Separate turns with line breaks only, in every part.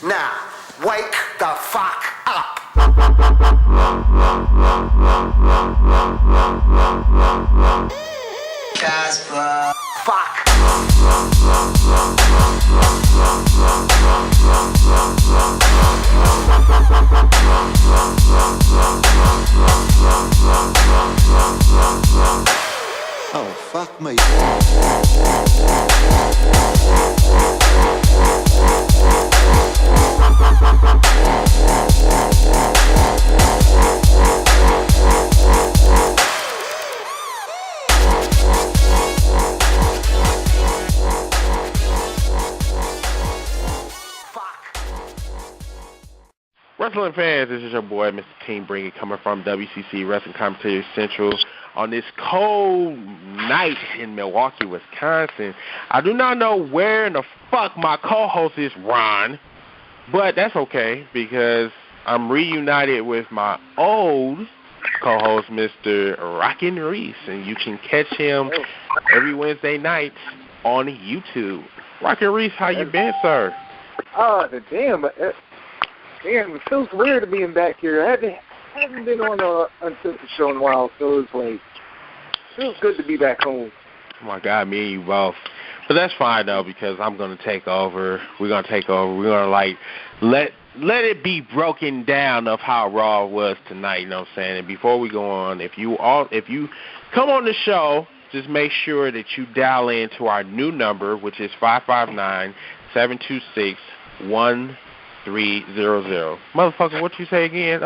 Now, wake the fuck up. Casper. Fuck.
Oh, fuck me.
Wrestling fans, this is your boy, Mr. Team Bring It, coming from WCC Wrestling Commentator Central on this cold night in Milwaukee, Wisconsin. I do not know where in the fuck my co-host is, Ron, but that's okay because I'm reunited with my old co-host, Mr. Rockin' Reese, and you can catch him every Wednesday night on YouTube. Rockin' Reese, how you been, sir?
Oh, damn, it feels weird being back here. I haven't been on an Uncensored show in a while, so it's like, feels good to be back home.
Oh my God, me and you both. But that's fine though, because I'm gonna take over. We're gonna take over. We're gonna let it be broken down of how Raw was tonight. You know what I'm saying? And before we go on, if you come on the show, just make sure that you dial in to our new number, which is 559-726-1300. Motherfucker, what you say again?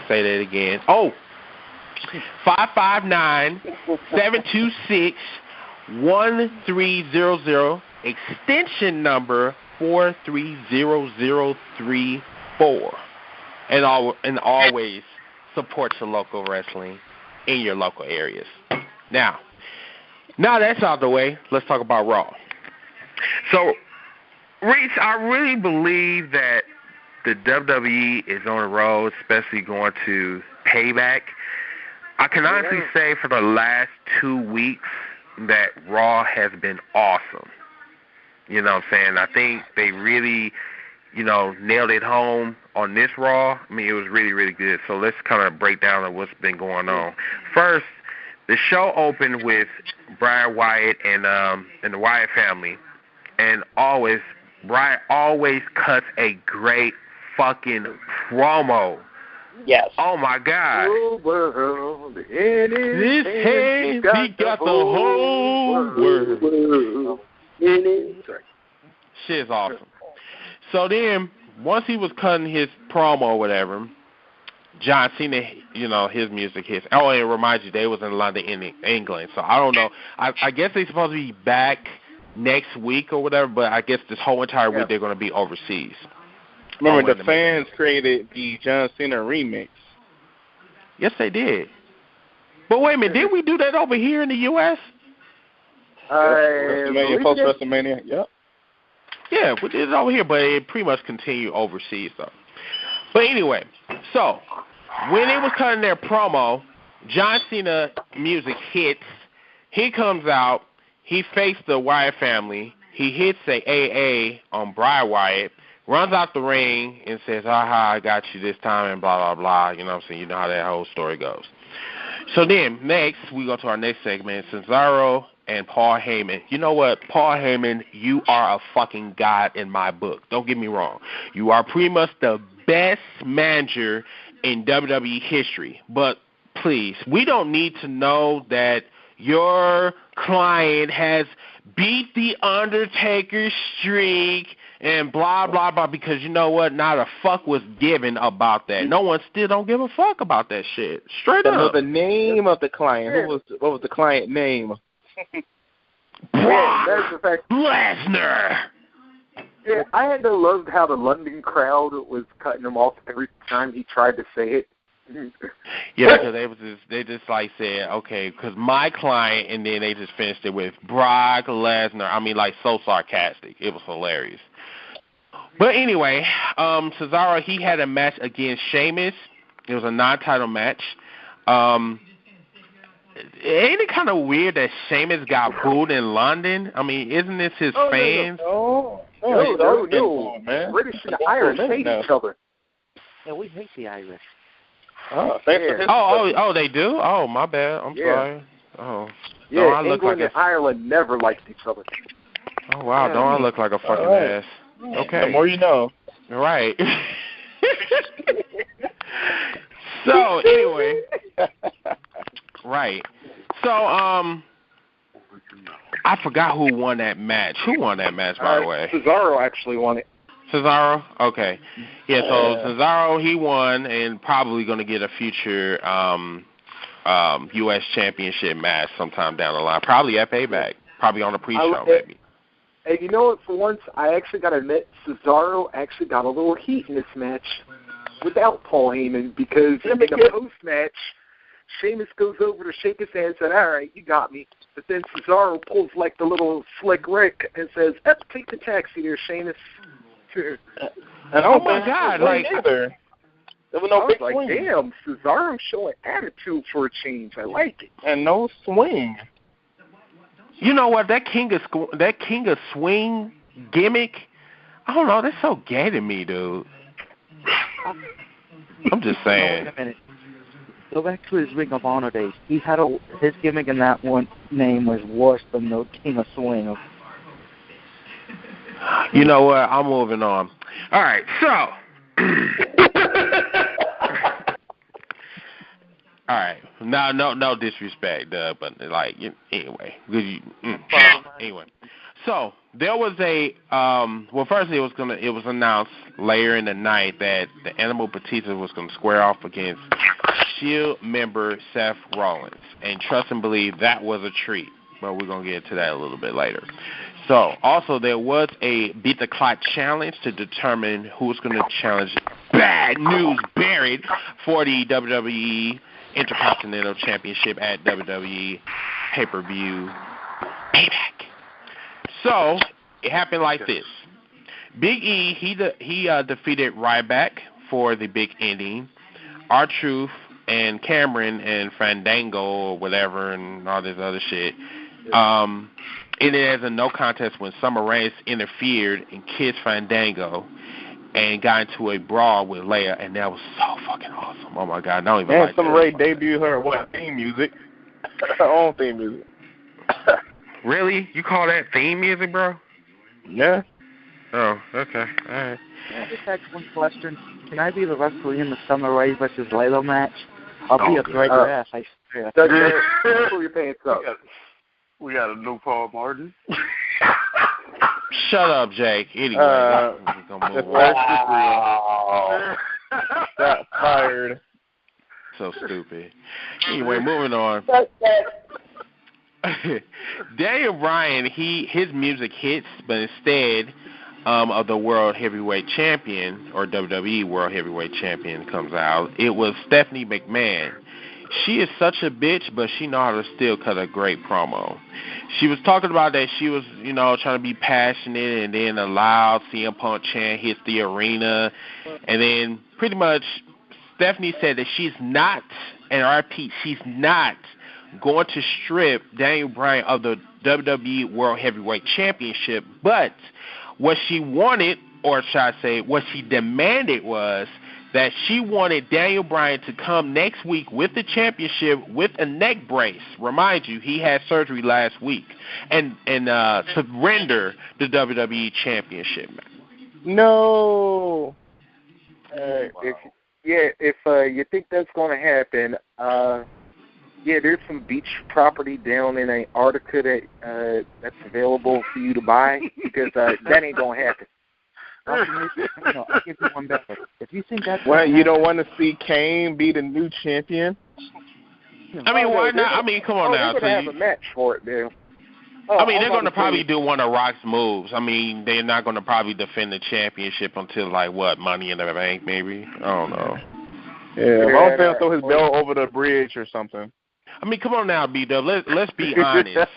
Say that again. Oh, 559-726-1300, extension number 43034. And always support your local wrestling in your local areas. Now that's out the way, let's talk about Raw. So, Reese, I really believe that the WWE is on the road, especially going to Payback. I can honestly say for the last 2 weeks that Raw has been awesome. You know what I'm saying? I think they really, nailed it home on this Raw. I mean, it was really, really good. So let's kind of break down what's been going on. First, the show opened with Brian Wyatt and the Wyatt family, and Brian always cuts a great fucking promo.
Yes.
Oh my God.
The world in
His hands, he got the whole world. Shit's awesome. So then, once he was cutting his promo or whatever, John Cena, his music hits. Oh, and it reminds you, they was in London, England. So I don't know. I guess they're supposed to be back next week or whatever, but I guess this whole entire week they're going to be overseas.
Remember, the fans created the John Cena remix.
Yes, they did. But wait a minute, didn't we do that over here in the U.S.?
WrestleMania, post-WrestleMania, yep.
Yeah, we did it over here, but it pretty much continued overseas, though. But anyway, so when they was cutting their promo, John Cena music hits. He comes out. He faced the Wyatt family. He hits a AA on Bray Wyatt, runs out the ring and says, I got you this time, and blah, blah, blah. You know what I'm saying? You know how that whole story goes. So then, next, we go to our next segment, Cesaro and Paul Heyman. You know what? Paul Heyman, you are a fucking god in my book. Don't get me wrong. You are pretty much the best manager in WWE history. But please, we don't need to know that your client has beat the Undertaker's streak and blah, blah, blah, because you know what? Not a fuck was given about that. No one still don't give a fuck about that shit. Straight up.
The name of the client. What was the client name?
Brock
that's the fact.
Lesnar.
Yeah, I had to love how the London crowd was cutting him off every time he tried to say it.
Yeah, because they just like said, okay, because my client, and then they just finished it with Brock Lesnar. I mean, like, so sarcastic. It was hilarious. But anyway, Cesaro, he had a match against Sheamus. It was a non-title match. Ain't it kind of weird that Sheamus got booed in London? I mean, isn't this his fans?
No. No.
Man.
British and Irish hate each other.
Yeah, we hate the Irish.
Oh, thanks for
Oh, they do? Oh, my bad. I'm sorry. Oh.
Yeah,
don't I look
England
like
and Ireland never liked each other.
Oh, wow. Don't I look like a fucking ass? Okay.
The more you know.
Right. So, anyway. Right. So, I forgot who won that match. Who won that match, by the way?
Cesaro actually won it.
Cesaro? Okay. Yeah, so Cesaro, he won and probably going to get a future U.S. championship match sometime down the line. Probably at Payback. Probably on the pre-show, maybe.
And you know what? For once, I actually got to admit, Cesaro actually got a little heat in this match without Paul Heyman because in the post-match, Sheamus goes over to shake his hand and said, all right, you got me. But then Cesaro pulls like the little slick Rick and says, take the taxi there, Sheamus.
And
oh, my God. Like,
either. There was no big
like,
swing.
damn, Cesaro's showing attitude for a change. I like it.
And no swing.
You know what? That King of Swing gimmick, I don't know. That's so gay to me, dude. I'm just saying.
Wait a minute. Go back to his Ring of Honor days. He had his gimmick in that one name was worse than the King of Swing.
You know what? I'm moving on. All right, so. All right. No disrespect, but like anyway. Anyway. So there was a well, firstly it was announced later in the night that the Animal Batista was going to square off against Shield member Seth Rollins, and trust and believe that was a treat. But we're going to get to that a little bit later. So also there was a Beat the Clock challenge to determine who's going to challenge Bad News Barrett for the WWE Intercontinental Championship at WWE Pay-Per-View Payback. So it happened like this: Big E he defeated Ryback for the big ending. R-Truth and Cameron and Fandango or whatever and all this other shit. Ended as a no contest when Summer Rae interfered and kissed Fandango and got into a brawl with Leia, and that was so fucking awesome. Oh my God, I don't even like that.
Summer Rae debuted her theme music, her own theme music.
Really? You call that theme music, bro?
Yeah.
Oh, okay. All right.
Can I just ask one question? Can I be the referee in the Summer Rae versus Layla match? I'll be a great ref, I swear.
Pull your pants up.
We got a new Paul Martin.
Shut up, Jake. Anyway, we're gonna move on.
Got fired.
So stupid. Anyway, moving on. Daniel Bryan, his music hits, but instead of the World Heavyweight Champion or WWE World Heavyweight Champion comes out, it was Stephanie McMahon. She is such a bitch, but she know how to still cut a great promo. She was talking about that she was, trying to be passionate, and then a loud CM Punk chant hits the arena, and then pretty much Stephanie said that she's not, and I repeat, she's not going to strip Daniel Bryan of the WWE World Heavyweight Championship, but what she wanted, or should I say, what she demanded was that she wanted Daniel Bryan to come next week with the championship with a neck brace. Remind you, he had surgery last week, and surrender the WWE Championship.
No.
If you think that's going to happen, there's some beach property down in Antarctica that's available for you to buy because that ain't going to happen.
I'll give you one better. If you think that's
you don't want to see Kane be the new champion?
I mean, why not? I mean, come on now.
They're going to have a match for it, man.
I mean, they're going to probably do one of Rock's moves. I mean, they're not going to probably defend the championship until, Money in the Bank, maybe? I don't know.
Yeah, I don't think throw his belt over the bridge or something.
I mean, come on now, B-Dub. Let's be honest.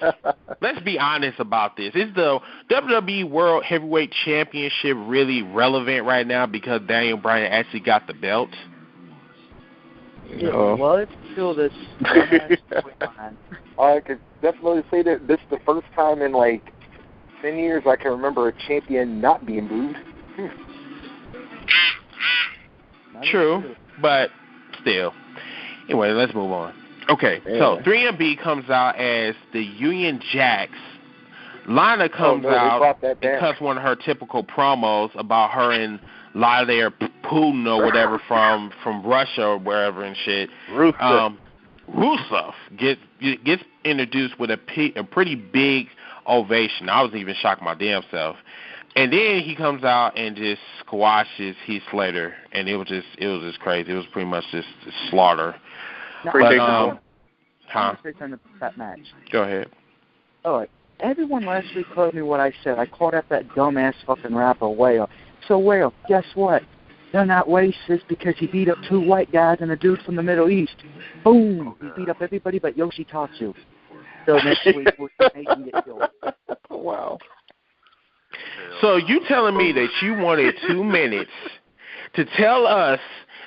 Let's be honest about this. Is the WWE World Heavyweight Championship really relevant right now because Daniel Bryan actually got the belt?
Let's feel this.
I could definitely say that this is the first time in 10 years I can remember a champion not being booed.
True, but still. Anyway, let's move on. Okay, so 3MB comes out as the Union Jacks. Lana comes out and cuts one of her typical promos about her and Vladimir Putin or whatever from Russia or wherever and shit. Rusev gets introduced with a pretty big ovation. I was even shocked my damn self. And then he comes out and just squashes Heath Slater, and it was just crazy. It was pretty much just slaughter.
That match.
Go ahead.
All right. Everyone last week heard me what I said. I called out that dumbass fucking rapper Whale. So Whale, guess what? They're not racist because he beat up 2 white guys and a dude from the Middle East. Boom! He beat up everybody but Yoshitatsu. So next week we'll make him get killed.
Wow.
So you telling me that you wanted 2 minutes to tell us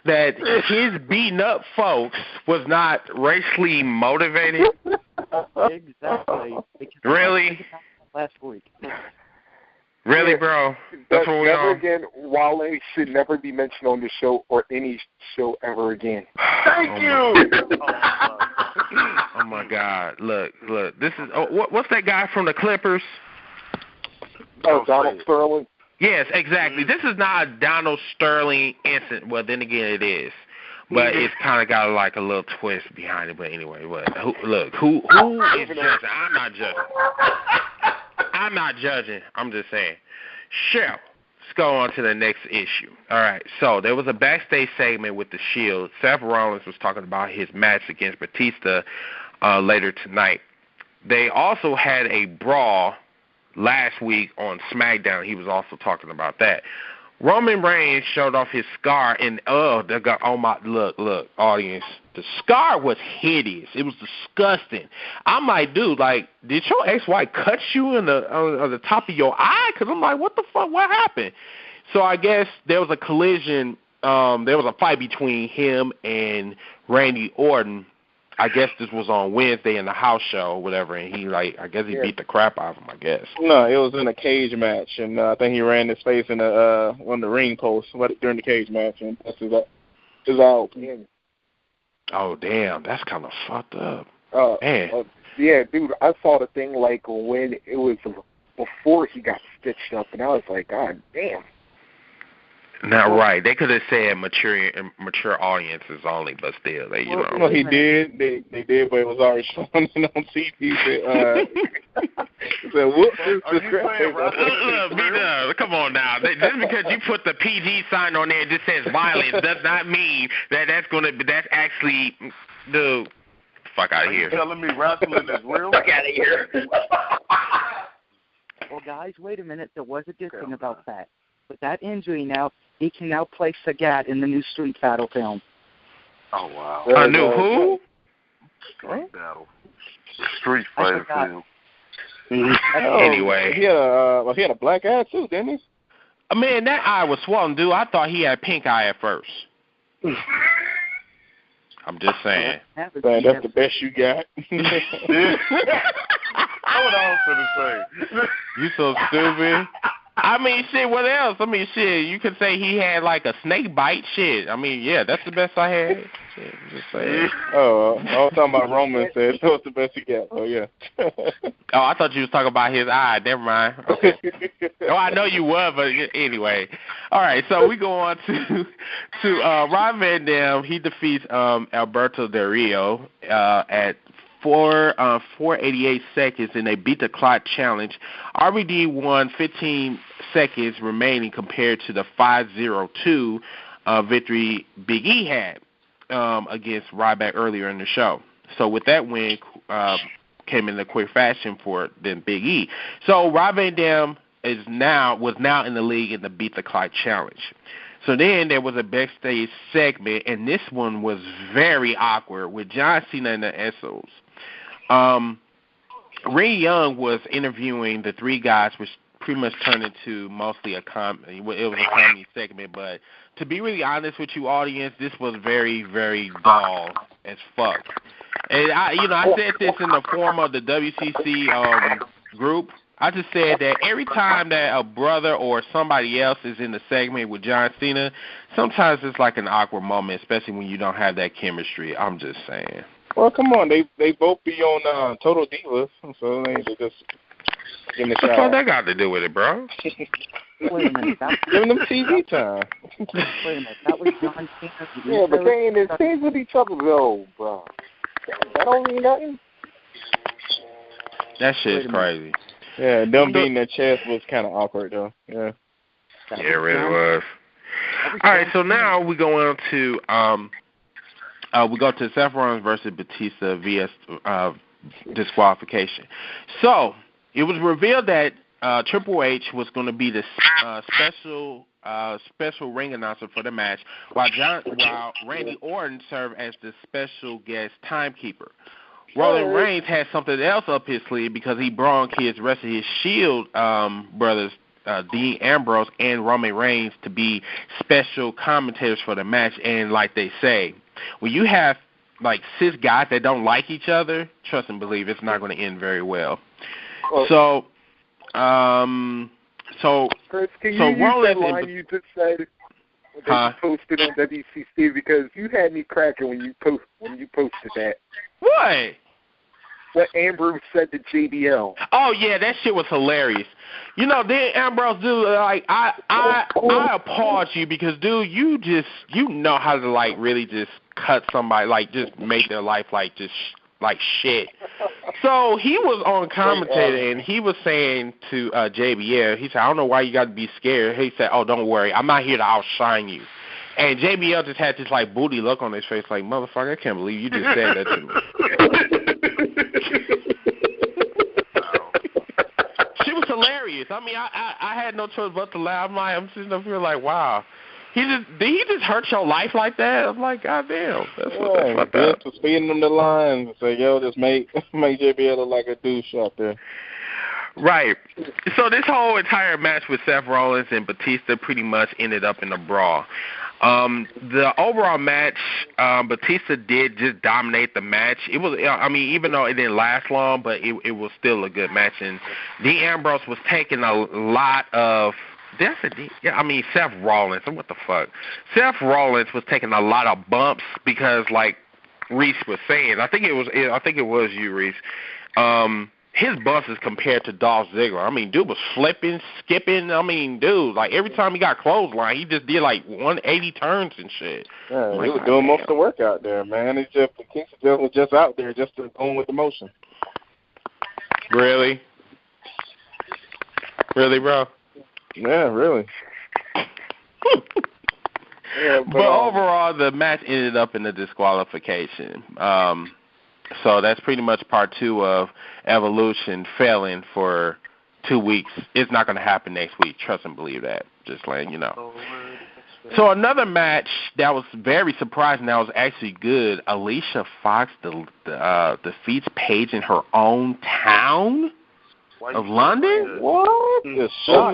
that his beating up folks was not racially motivated?
Exactly.
Really?
Last week.
Really, bro? That's what we
never
on?
again, Wale should never be mentioned on the show or any show ever again.
Thank you.
Oh my God! Look! This is what's that guy from the Clippers?
Oh, Donald Sterling.
Yes, exactly. This is not a Donald Sterling incident. Well, then again, it is, but it's kind of got like a little twist behind it. But anyway, who is judging? I'm not judging. I'm just saying. Sure. Let's go on to the next issue. All right. So there was a backstage segment with the Shield. Seth Rollins was talking about his match against Batista later tonight. They also had a brawl last week on SmackDown. He was also talking about that. Roman Reigns showed off his scar, and look, audience, the scar was hideous. It was disgusting. I'm like, dude, like, did your ex-wife cut you on the top of your eye? Because I'm like, what the fuck? What happened? So I guess there was a collision. There was a fight between him and Randy Orton. I guess this was on Wednesday in the house show or whatever, and he beat the crap out of him, I guess.
No, it was in a cage match, and I think he ran his face in one of the ring posts during the cage match, and that's his eye open.
Oh, damn, that's kind of fucked up.
Man. Yeah, dude, I saw the thing like when it was before he got stitched up, and I was like, God damn.
Not right. They could have said mature audiences only, but still,
Well, he did. They did, but it was already shown on TV. He said, "Whoops!"
Come on now. Just because you put the PG sign on there and just says violence does not mean that's actually the fuck out of here.
Are you telling me wrestling is real?
Fuck out of here.
Well, guys, wait a minute. There was a good thing about that. With that injury now, he can now play Sagat in the new Street Battle film.
Oh, wow.
I knew who?
Street Battle. Street Fighter film.
Anyway.
He had a black eye, too, didn't he?
Man, that eye was swollen, dude. I thought he had pink eye at first. I'm just saying.
Man, that's the best you got.
What I was going to say.
You so stupid. I mean, shit, what else? I mean, shit, you could say he had like a snake bite. Shit. I mean, yeah, that's the best I had. Shit, just saying.
Oh, I was talking about Roman said that was the best he got. Oh, yeah.
Oh, I thought you was talking about his eye. Never mind. Okay. Oh, I know you were, but anyway. All right, so we go on to Rob Van Dam. He defeats Alberto Del Rio at 488 seconds in a beat the clock challenge. RVD won 15 seconds remaining compared to the 502 victory Big E had against Ryback earlier in the show. So with that win, came in a quick fashion for then Big E. So Rob Van Dam was now in the league in the beat the clock challenge. So then there was a backstage segment, and this one was very awkward with John Cena and the Essos. Ray Young was interviewing the three guys, which pretty much turned into mostly a comedy. It was a comedy segment, but to be really honest with you, audience, this was very, very dull as fuck. And I said this in the form of the WCC group. I just said that every time that a brother or somebody else is in the segment with John Cena, sometimes it's like an awkward moment, especially when you don't have that chemistry. I'm just saying.
Well, come on, they both be on Total Divas, so they just give them a
What the
shout.
fuck that got to do with it, bro?
Wait a minute.
Giving them TV time.
Wait a minute. That was John Cena.
Yeah, but they ain't in scenes with each other though, bro. That don't mean nothing.
That shit's crazy.
Yeah, them beating their chest was kind of awkward though. Yeah.
Yeah, it really was. All right, so now we go on to Seth Rollins versus Batista via disqualification. So it was revealed that Triple H was going to be the special ring announcer for the match, while Randy Orton served as the special guest timekeeper. Roman Reigns had something else up his sleeve because he brought the rest of his Shield brothers, Dean Ambrose and Roman Reigns, to be special commentators for the match. And like they say, when you have like 6 guys that don't like each other, trust and believe it's not going to end very well. So
Chris, can you use that line you just said that you posted on WCC, because you had me cracking when you posted that.
What?
What Ambrose said to JBL.
Oh yeah, that shit was hilarious. You know, then Ambrose, dude, like I applaud you because, dude, you know how to like really just cut somebody, like just make their life like just like shit. So he was on commentator and he was saying to JBL, he said, I don't know why you got to be scared. He said, oh, don't worry, I'm not here to outshine you. And JBL just had this like booty look on his face, like, motherfucker, I can't believe you just said that to me. She was hilarious. I mean, I had no choice but to laugh. I'm sitting up here like, wow. Did he just hurt your life like that? I'm like, goddamn. That's fucked up.
To speeding them the lines and say, yo, just make JBL look like a douche out there.
Right. So this whole entire match with Seth Rollins and Batista pretty much ended up in a brawl. The overall match, Batista did just dominate the match. It was, I mean, even though it didn't last long, but it was still a good match. And Dean Ambrose was taking a lot of, Seth Rollins. What the fuck? Seth Rollins was taking a lot of bumps because, like Reese was saying, I think it was you, Reese. His bumps is compared to Dolph Ziggler. I mean, dude was flipping, skipping. I mean, dude, like every time he got clothesline, he just did like 180 turns and shit.
Yeah, he was doing most of the work out there, man. It's just the Kingston was just out there, just going with the motion.
Really, bro.
Yeah, really.
Yeah, but overall, the match ended up in a disqualification. So that's pretty much part 2 of Evolution failing for 2 weeks. It's not going to happen next week. Trust and believe that. Just letting you know. So another match that was very surprising, that was actually good. Alicia Fox defeats Paige in her own town of London?
What? The shot.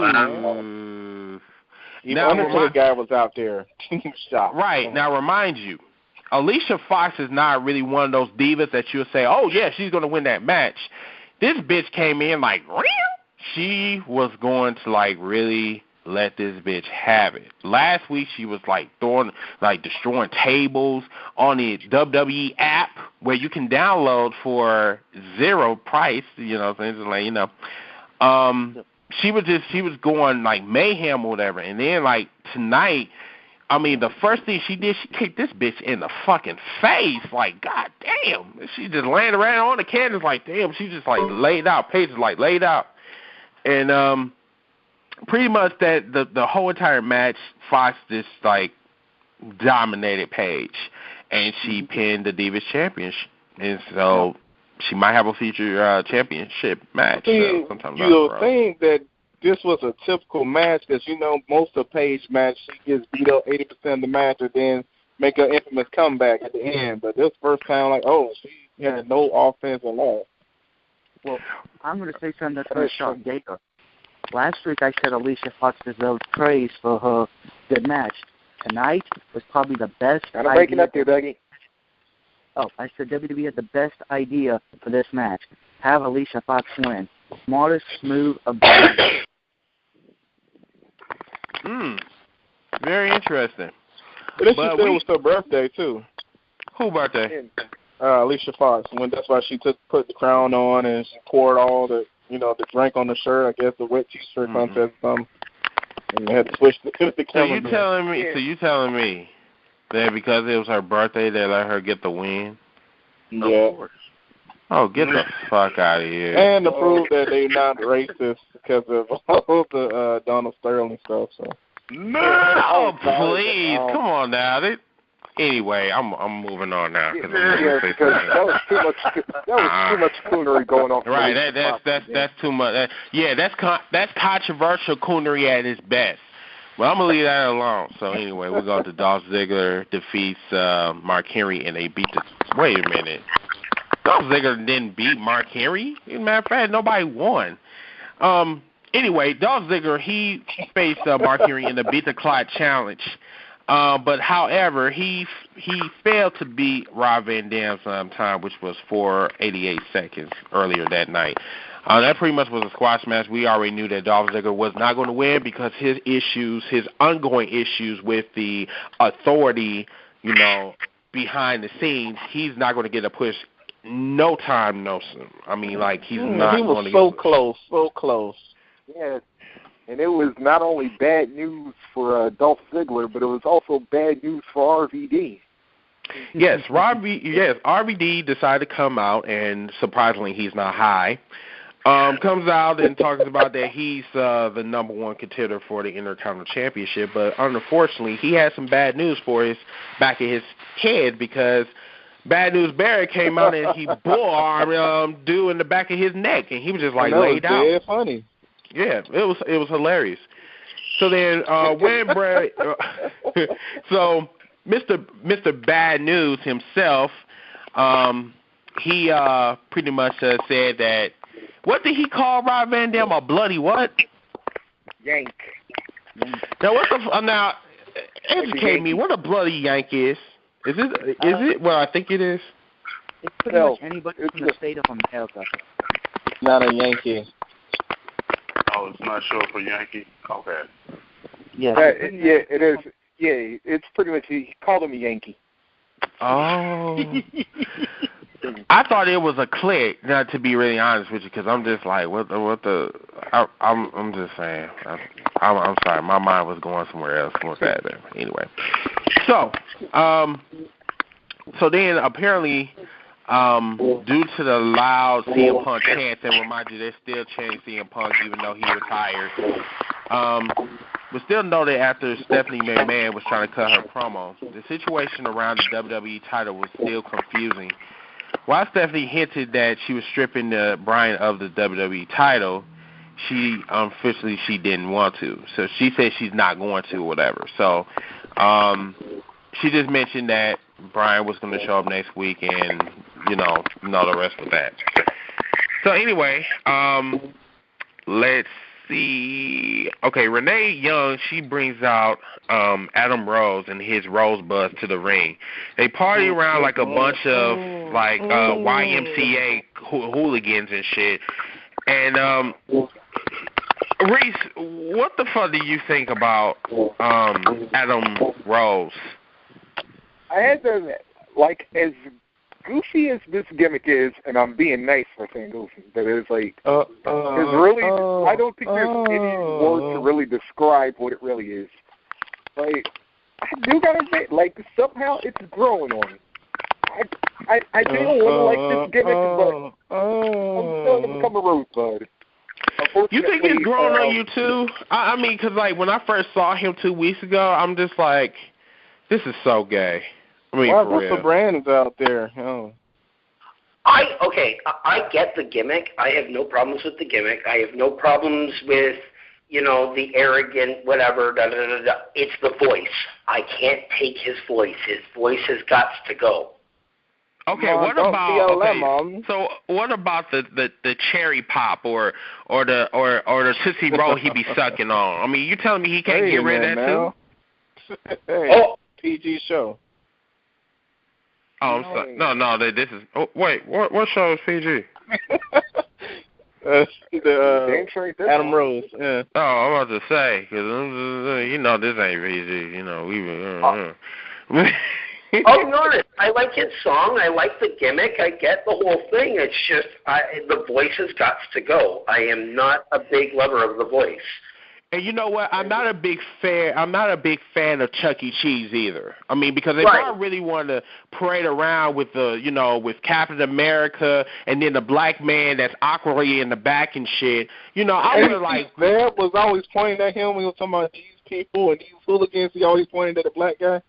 The Undertaker guy was out there. Shot.
Right. Now, remind you, Alicia Fox is not really one of those divas that you'll say, oh, yeah, she's going to win that match. This bitch came in like, real? She was going to, like, really let this bitch have it. Last week, she was, like, destroying tables on the WWE app where you can download for $0 price, you know, things like, you know. She was going, like, mayhem or whatever. And then, like, tonight, I mean, the first thing she did, she kicked this bitch in the fucking face. Like, god damn. She just landed right on the canvas like, damn. She just, like, laid out. Paige is, like, laid out. And pretty much that the whole entire match, Fox just, like, dominated Paige. And she pinned the Divas Championship. And so she might have a future championship match.
You think that this was a typical match because, you know, most of Paige's match, she gets beat up 80% of the match and then make her infamous comeback at the end. But this first time, like, she had no offense at all.
Well, I'm going to say something that's going to shock Gator. Last week I said Alicia Fox deserved praise for her good match. Tonight was probably the best idea.
I'm breaking up there, Dougie.
Oh, I said WWE had the best idea for this match. Have Alicia Fox win. smartest move of the night.
Very interesting.
But then she said it was her birthday too.
Who birthday?
Alicia Fox. That's why she put the crown on and she poured all the the drink on the shirt. I guess the wet T-shirt contest or something. And they had to switch the camera.
So you telling me that because it was her birthday, they let her get the win?
Yeah.
Oh, get the fuck out of here!
And to prove that they're not racist because of all the Donald Sterling stuff. So.
No.
Oh, please, come on now. Anyway, I'm moving on now
because that was too much. That was too much coonery going on.
Right, that's too much. That's controversial coonery at its best. Well, I'm gonna leave that alone. So anyway, we're going to Dolph Ziggler defeats Mark Henry, and they beat the. Wait a minute, Dolph Ziggler didn't beat Mark Henry. As a matter of fact, nobody won. Anyway, Dolph Ziggler, he faced Mark Henry in the Beat the Clock Challenge. But however, he failed to beat Rob Van Dam's time, which was 4:88 seconds earlier that night. That pretty much was a squash match. We already knew that Dolph Ziggler was not going to win because his ongoing issues with the authority, behind the scenes, he's not going to get a push. No time, no soon. I mean, he's not going to get a push.
So close.
Yeah, and it was not only bad news for Dolph Ziggler, but it was also bad news for RVD.
Yes, RVD decided to come out, and surprisingly, he's not high. Comes out and talks about that he's the number one contender for the Intercontinental Championship, but unfortunately, he had some bad news for his back of his head because Bad News Barrett came out and he bull-armed dude in the back of his neck, and he was just laid out.
Yeah, funny.
Yeah, it was hilarious. So then when Brad, so Mr. Bad News himself, he pretty much said that, what did he call Rob Van Dam, a bloody what?
Yank.
Now educate me, what a bloody yank is. Is it what I think it is?
It's pretty much anybody from the state of America.
It's not a Yankee.
Oh, it's not short for Yankee? Okay.
Yeah,
it is. Yeah, it's pretty much, he called him a Yankee.
Oh. I thought it was a click, not to be really honest with you, because I'm just like, I'm just saying. I'm sorry, my mind was going somewhere else. What's that there? Anyway. So then apparently, due to the loud CM Punk chants, and remind you, they're still chanting CM Punk even though he retired. We still know that after Stephanie McMahon was trying to cut her promo, the situation around the WWE title was still confusing. While Stephanie hinted that she was stripping Bryan of the WWE title, she didn't want to. So she said she's not going to or whatever. So she just mentioned that Bryan was going to show up next week and, know the rest of that. So anyway, let's see. Okay, Renee Young, she brings out Adam Rose and his Rosebuds to the ring. They party around like a bunch of YMCA hooligans and shit. And Reese, what the fuck do you think about Adam Rose?
I had to, as goofy as this gimmick is, and I'm being nice for saying goofy, but it's there's really, I don't think there's any word to really describe what it really is. I do gotta say, somehow it's growing on me. I don't want to like this gimmick, but I'm still going to become a rosebud.
You think it's growing on you too? I mean, because when I first saw him 2 weeks ago, I'm just like, this is so gay. I mean,
what's the brands out there? Oh.
I get the gimmick. I have no problems with the gimmick. I have no problems with, the arrogant whatever, da-da-da-da. It's the voice. I can't take his voice. His voice has got to go.
Okay, so what about the cherry pop or the Tootsie Roll he be sucking on? I mean, you telling me he can't get rid of that too?
PG show.
Oh, I'm sorry. No, this is. Oh, wait, what show is PG?
Adam Rose. Yeah.
Oh, I'm about to say, because this ain't easy.
I'll be honest. I like his song. I like the gimmick. I get the whole thing. It's just the voice has got to go. I am not a big lover of the voice.
And you know what? I'm not a big fan of Chuck E. Cheese either. I mean, because if I really want to parade around with with Captain America and then the black man that's awkwardly in the back and shit, I would like.
Dad was always pointing at him when he was talking about these people and these hooligans. He always pointed at the black guy.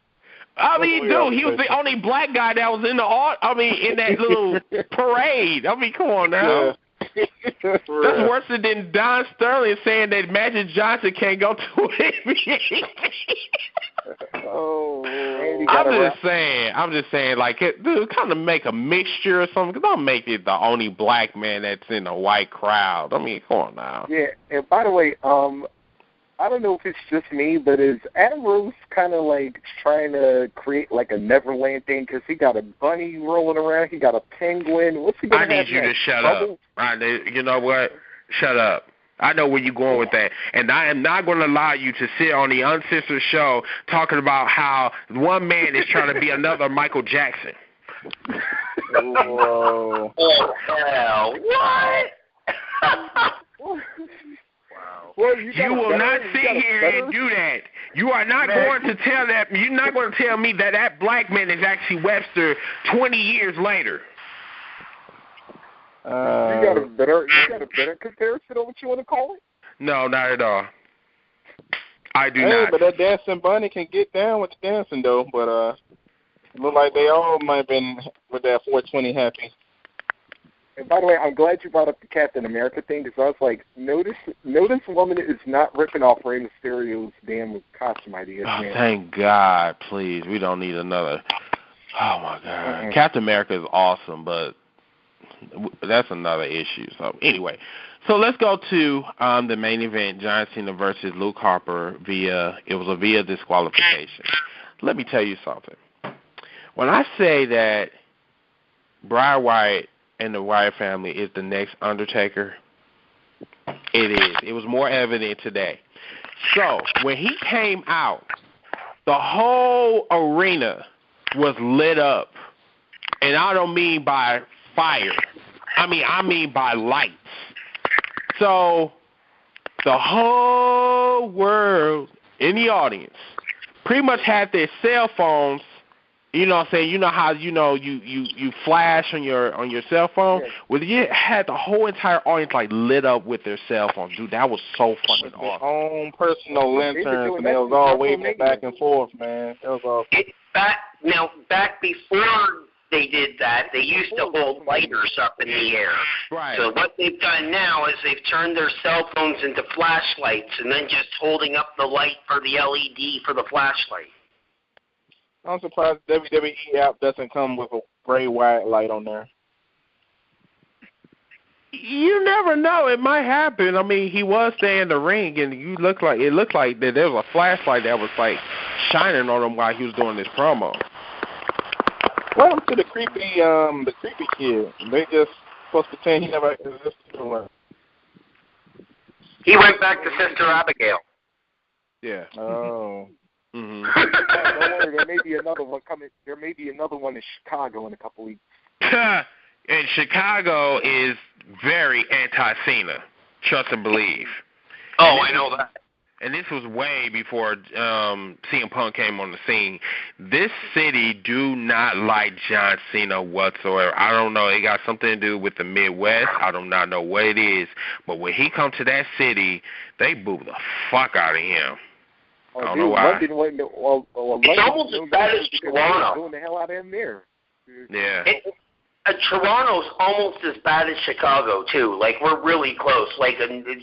I mean, dude, he was the only black guy that was in in that little parade. I mean, come on now.
Yeah.
That's worse than Don Sterling saying that Magic Johnson can't go to NBA. I'm just saying, like, dude, kind of make a mixture or something. Don't make it the only black man that's in a white crowd. I mean, come on now.
Yeah, and by the way, I don't know if it's just me, but is Adam Rose kind of like trying to create like a Neverland thing? Because he got a bunny rolling around, he got a penguin. What's he gonna have?
I need you to shut up. You know what? Shut up. I know where you're going with that. And I am not going to allow you to sit on the Uncensored show talking about how one man is trying to be another Michael Jackson.
Whoa.
Oh, hell. What?
Well,
you will not sit here and do that. You are not going to tell that. You're not going to tell me that black man is actually Webster 20 years later.
You got a better comparison on what you want to call it?
No, not at all. I do
not.
But
that dancing bunny can get down with the dancing though. But it look like they all might have been with that 420 happy.
And by the way, I'm glad you brought up the Captain America thing because I was like, notice woman is not ripping off Rey Mysterio's damn costume ideas.
Oh,
man.
Thank God, please. We don't need another. Oh, my God. Mm-hmm. Captain America is awesome, but that's another issue. So, anyway. So, let's go to the main event, John Cena versus Luke Harper via disqualification. Let me tell you something. When I say that Bray Wyatt and the Wyatt family is the next Undertaker, it is. It was more evident today. So, when he came out, the whole arena was lit up. And I don't mean by fire. I mean by lights. So, the whole world in the audience pretty much had their cell phones. You know what I'm saying? You know how you flash on your cell phone? Yeah. Well, you had the whole entire audience like lit up with their cell phones. Dude, that was so fucking awesome.
Their own personal lanterns, and they was all waving back and forth, man. That was awesome.
Back before they did that, they used to hold lighters up in the air.
Right.
So what they've done now is they've turned their cell phones into flashlights and then just holding up the light for the LED for the flashlight.
I'm surprised WWE app doesn't come with a Bray Wyatt light on there.
You never know. It might happen. I mean, he was staying in the ring, and it looked like that there was a flashlight that was like shining on him while he was doing this promo.
What happened to the creepy kid? They just supposed to pretend he never existed or what?
He went back to Sister Abigail.
Yeah.
Oh.
Mm-hmm.
Don't worry, there may be another one coming. There may be another one in Chicago in a couple weeks.
And Chicago is very anti-Cena. Trust and believe.
Oh, I know that.
And this was way before CM Punk came on the scene. This city do not like John Cena whatsoever. I don't know. It got something to do with the Midwest. I do not know what it is. But when he come to that city, they boo the fuck out of him. I don't know why.
It's almost as bad as Toronto.
Doing the hell out of him there.
Yeah.
Toronto's almost as bad as Chicago, too. Like, we're really close. Like,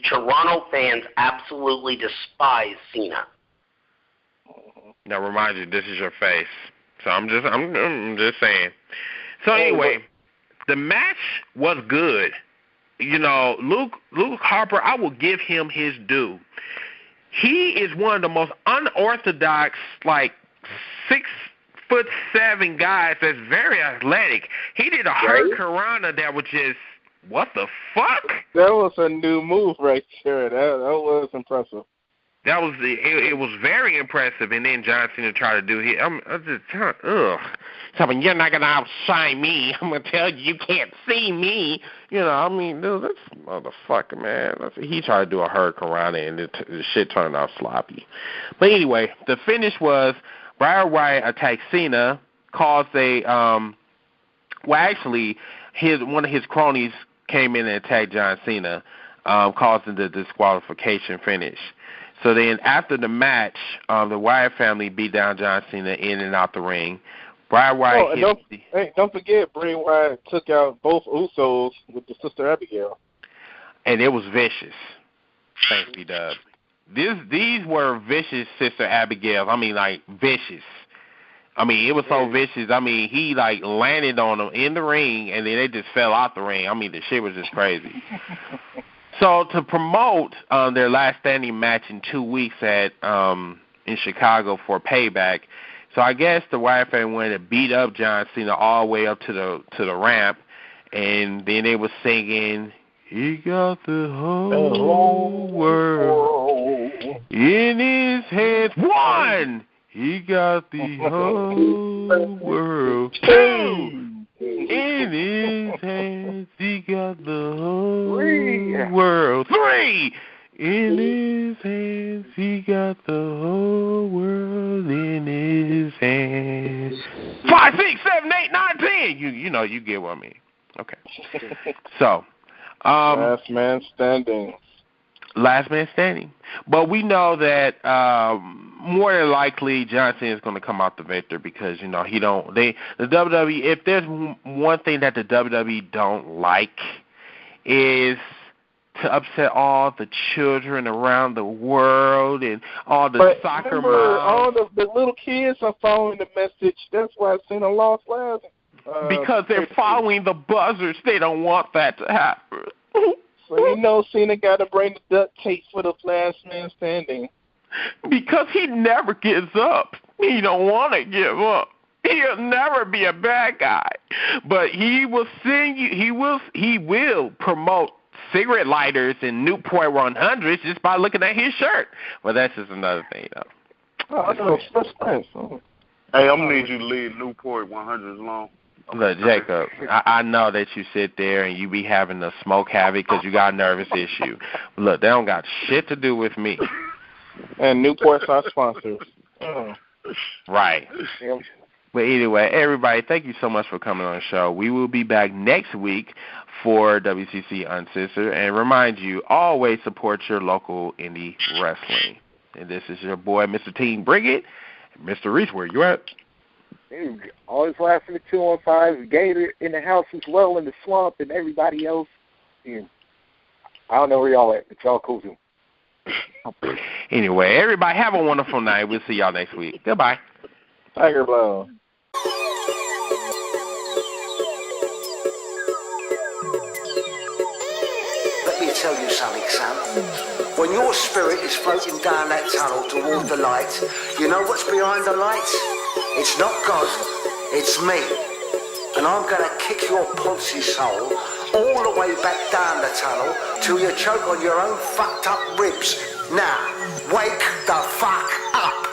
Toronto fans absolutely despise Cena.
Now, remind you, this is your face. So I'm just saying. So anyway, the match was good. You know, Luke Harper, I will give him his due. He is one of the most unorthodox, like, 6'7" guys that's very athletic. He did a Hurricanrana that was just What the fuck?
That was a new move right there. That was impressive.
That was it was very impressive, and then John Cena tried to do it. I'm just telling you're not gonna outshine me. I'm gonna tell you can't see me. You know, I mean, dude, that's motherfucker, man. He tried to do a hurricanrana, and the shit turned out sloppy. But anyway, the finish was Bray Wyatt attacked Cena, caused a well, actually, one of his cronies came in and attacked John Cena, causing the disqualification finish. So then after the match, the Wyatt family beat down John Cena in and out the ring. Bray Wyatt
don't forget, Bray Wyatt took out both Usos with the Sister Abigail.
And it was vicious. Thanks, B-Dub. These were vicious Sister Abigail. I mean, like, vicious. I mean, it was so vicious. I mean, he, like, landed on them in the ring, and then they just fell out the ring. I mean, the shit was just crazy. So to promote their last standing match in 2 weeks in Chicago for Payback, so I guess the Wyatt family went and beat up John Cena all the way up to the ramp, and then they were singing, "He got the whole world in his hands." One, he got the whole world. Two, in his hands, he got the whole world. Three, in his hands, he got the whole world in his hands. 5, 6, 7, 8, 9, 10. You know, you get what I mean. Okay. So,
last man standing.
Last man standing. But we know that more than likely John Cena is going to come out the victor because, you know, the WWE, if there's one thing that the WWE don't like is to upset all the children around the world and all the soccer moms.
All the little kids are following the message. That's why Cena lost last.
Because they're following the buzzers. They don't want that to happen.
So you know Cena got to bring the duct tape for the last man standing.
Because he never gives up. He don't want to give up. He'll never be a bad guy. But he will send you. He will promote cigarette lighters and Newport 100s just by looking at his shirt. Well, that's just another thing, though.
Oh, that's nice.
Hey, I'm gonna need you to leave Newport 100s alone.
Look, Jacob, I know that you sit there and you be having a smoke havoc because you got a nervous issue. Look, they don't got shit to do with me.
And Newport's our sponsors.
Right.
Yep.
But anyway, everybody, thank you so much for coming on the show. We will be back next week for WCC Uncensored. And remind you, always support your local indie wrestling. And this is your boy, Mr. Team Bring It. Mr. Reach, where you at?
Always laughing at 2-on-5. Gator in the house as well, in the swamp, and everybody else. I don't know where y'all at, but y'all cool too.
Anyway, everybody have a wonderful night. We'll see y'all next week. Goodbye.
Tiger Blow.
Let me tell you something, Sam. When your spirit is floating down that tunnel toward the light, you know what's behind the light? It's not God, it's me. And I'm going to kick your Ponzi soul all the way back down the tunnel till you choke on your own fucked up ribs. Now, wake the fuck up.